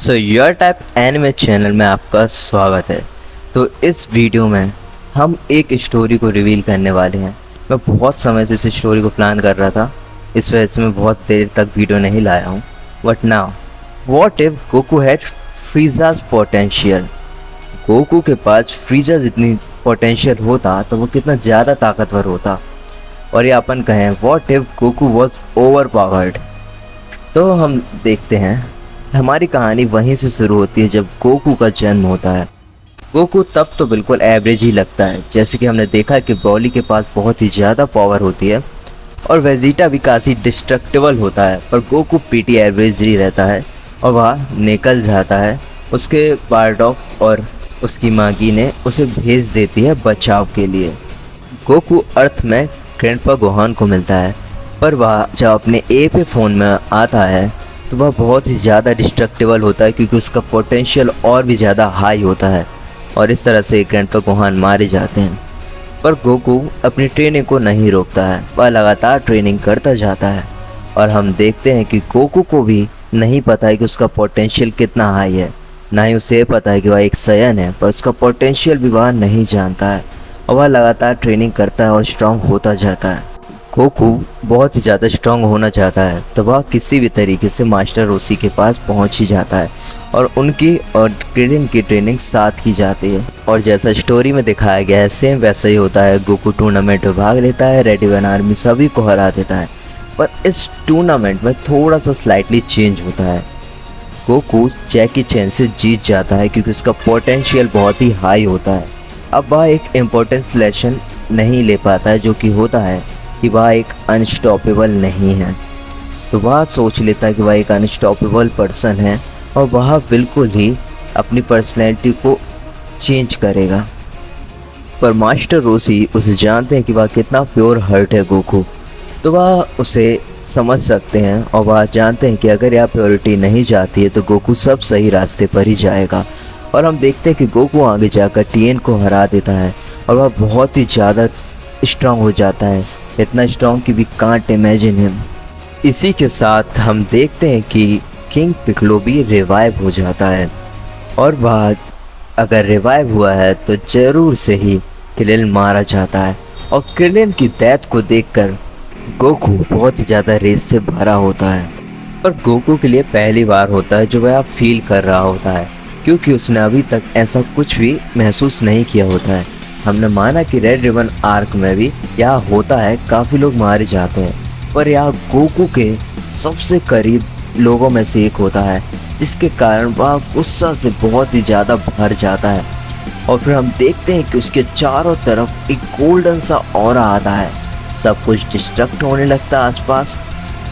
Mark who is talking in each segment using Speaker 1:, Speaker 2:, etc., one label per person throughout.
Speaker 1: So your type anime channel में आपका स्वागत है। तो इस वीडियो में हम एक स्टोरी को रिवील करने वाले हैं। मैं बहुत समय से इस स्टोरी को प्लान कर रहा था, इस वजह से मैं बहुत देर तक वीडियो नहीं लाया हूँ। But now what if Goku had Frieza's potential. Goku के पास फ्रीजा जितनी पोटेंशियल होता तो वो कितना ज़्यादा ताकतवर होता। और ये अपन कहें what if Goku was over powered. तो हम देखते हैं, हमारी कहानी वहीं से शुरू होती है जब गोकू का जन्म होता है। गोकू तब तो बिल्कुल एवरेज ही लगता है, जैसे कि हमने देखा कि ब्रॉली के पास बहुत ही ज़्यादा पावर होती है और वेजिटा भी काफ़ी डिस्ट्रक्टिबल होता है, पर गोकू पीटी एवरेज ही रहता है और वह निकल जाता है। उसके बारडॉक और उसकी मागी ने उसे भेज देती है बचाव के लिए। गोकू अर्थ में ग्रैंडपा गोहान को मिलता है, पर वह जब अपने ए पे फ़ोन में आता है तो वह बहुत ही ज़्यादा डिस्ट्रक्टिबल होता है, क्योंकि उसका पोटेंशियल और भी ज़्यादा हाई होता है और इस तरह से ग्रैंडपा गोहान मारे जाते हैं। पर गोकू अपनी ट्रेनिंग को नहीं रोकता है, वह लगातार ट्रेनिंग करता जाता है और हम देखते हैं कि गोकू को भी नहीं पता है कि उसका पोटेंशियल कितना हाई है, ना ही उसे पता है कि वह एक सयन है, पर उसका पोटेंशियल भी वह नहीं जानता है और वह लगातार ट्रेनिंग करता है और स्ट्रांग होता जाता है। गोकू बहुत ही ज़्यादा स्ट्रांग होना चाहता है, तो वह किसी भी तरीके से मास्टर रोशी के पास पहुंच ही जाता है और उनकी और क्रिलिन की ट्रेनिंग साथ की जाती है। और जैसा स्टोरी में दिखाया गया है सेम वैसा ही होता है। गोकू टूर्नामेंट में भाग लेता है, रेड वन आर्मी सभी को हरा देता है, पर इस टूर्नामेंट में थोड़ा सा स्लाइटली चेंज होता है। गोकू जैकी चैन से जीत जाता है क्योंकि उसका पोटेंशियल बहुत ही हाई होता है। अब वह एक इम्पोर्टेंस लेसन नहीं ले पाता है, जो कि होता है कि वह एक अनस्टॉपेबल नहीं है। तो वह सोच लेता है कि वह एक अनस्टॉपेबल पर्सन है और वह बिल्कुल ही अपनी पर्सनैलिटी को चेंज करेगा। पर मास्टर रोशी उसे जानते हैं कि वह कितना प्योर हर्ट है गोकू, तो वह उसे समझ सकते हैं और वह जानते हैं कि अगर यह प्योरिटी नहीं जाती है तो गोकू सब सही रास्ते पर ही जाएगा। और हम देखते हैं कि गोकू आगे जाकर टीएन को हरा देता है और वह बहुत ही ज़्यादा स्ट्रांग हो जाता है, इतना स्ट्रांग कि वी कांट इमेजिन हिम। इसी के साथ हम देखते हैं कि किंग पिक्लो भी रिवाइव हो जाता है और वह अगर रिवाइव हुआ है तो ज़रूर से ही क्रिलिन मारा जाता है। और क्रिलिन की डेथ को देखकर गोकू बहुत ही ज़्यादा रेस से भरा होता है, पर गोकू के लिए पहली बार होता है जो वह फील कर रहा होता है, क्योंकि उसने अभी तक ऐसा कुछ भी महसूस नहीं किया होता है। हमने माना कि रेड रिबन आर्क में भी यह होता है, काफ़ी लोग मारे जाते हैं, पर यह गोकू के सबसे करीब लोगों में से एक होता है, जिसके कारण वह गुस्सा से बहुत ही ज़्यादा भर जाता है। और फिर हम देखते हैं कि उसके चारों तरफ एक गोल्डन सा ऑरा आता है, सब कुछ डिस्ट्रक्ट होने लगता है आसपास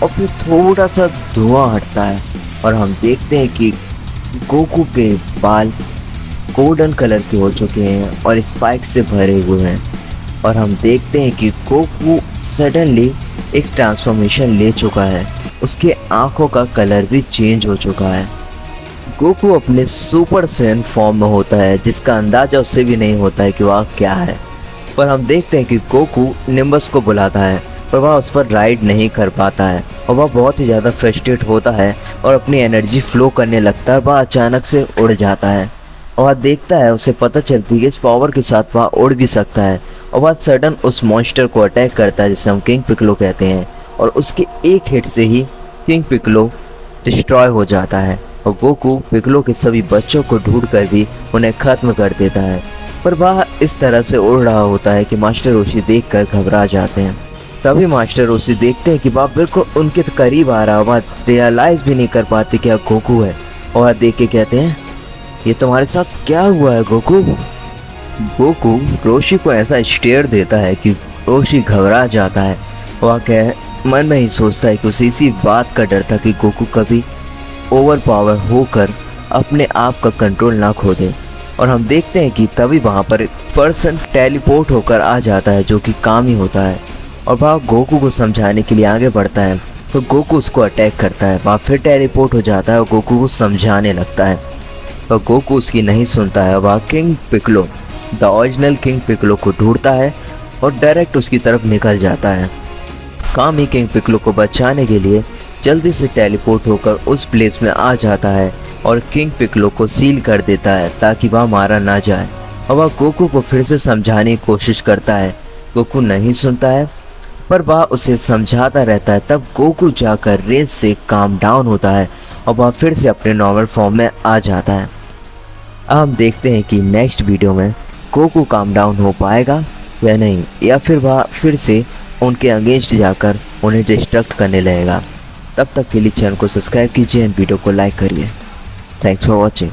Speaker 1: और फिर थोड़ा सा धुआं हटता है और हम देखते हैं कि गोकू के बाल गोल्डन कलर के हो चुके हैं और स्पाइक से भरे हुए हैं। और हम देखते हैं कि गोकू सडनली एक ट्रांसफॉर्मेशन ले चुका है, उसके आँखों का कलर भी चेंज हो चुका है। गोकू अपने सुपर सैयन फॉर्म में होता है, जिसका अंदाज़ा उससे भी नहीं होता है कि वह क्या है। पर हम देखते हैं कि गोकू निम्बस को बुलाता है, पर वह उस पर राइड नहीं कर पाता है और वह बहुत ही ज़्यादा फ्रस्ट्रेट होता है और अपनी एनर्जी फ्लो करने लगता है। वह अचानक से उड़ जाता है और वह देखता है, उसे पता चलती है कि इस पावर के साथ वह उड़ भी सकता है और वह सडन उस मॉन्स्टर को अटैक करता है, जिसे हम किंग पिक्लो कहते हैं। और उसके एक हिट से ही किंग पिक्लो डिस्ट्रॉय हो जाता है और गोकू पिक्लो के सभी बच्चों को ढूंढकर भी उन्हें ख़त्म कर देता है। पर वह इस तरह से उड़ रहा होता है कि मास्टर रोशी देखकर घबरा जाते हैं। तभी मास्टर रोशी देखते हैं कि वह बिल्कुल उनके करीब आ रहा है, वह रियलाइज़ भी नहीं कर पाते कि यह गोकू है और वह देख के कहते हैं, ये तुम्हारे साथ क्या हुआ है गोकू। गोकू रोशी को ऐसा स्टेयर देता है कि रोशी घबरा जाता है। वह मन में ही सोचता है कि उसे इसी बात का डर था कि गोकू कभी ओवर पावर होकर अपने आप का कंट्रोल ना खो दे। और हम देखते हैं कि तभी वहाँ पर एक पर्सन टेलीपोर्ट होकर आ जाता है, जो कि कामी होता है और वह गोकू को समझाने के लिए आगे बढ़ता है, तो गोकू उसको अटैक करता है। वह फिर टेलीपोर्ट हो जाता है और गोकू को समझाने लगता है, पर गोकू उसकी नहीं सुनता है। वह किंग पिक्लो, द ओरिजिनल किंग पिक्लो को ढूंढता है और डायरेक्ट उसकी तरफ निकल जाता है। कामी किंग पिक्लो को बचाने के लिए जल्दी से टेलीपोर्ट होकर उस प्लेस में आ जाता है और किंग पिक्लो को सील कर देता है ताकि वह मारा ना जाए। और वह गोकू को फिर से समझाने की कोशिश करता है। गोकू नहीं सुनता है पर वह उसे समझाता रहता है। तब गोकू जाकर रेज से काम डाउन होता है और वह फिर से अपने नॉर्मल फॉर्म में आ जाता है। अब हम देखते हैं कि नेक्स्ट वीडियो में गोकू काम डाउन हो पाएगा या नहीं, या फिर वह फिर से उनके अगेंस्ट जाकर उन्हें डिस्ट्रक्ट करने लगेगा। तब तक के लिए चैनल को सब्सक्राइब कीजिए एंड वीडियो को लाइक करिए। Thanks for watching.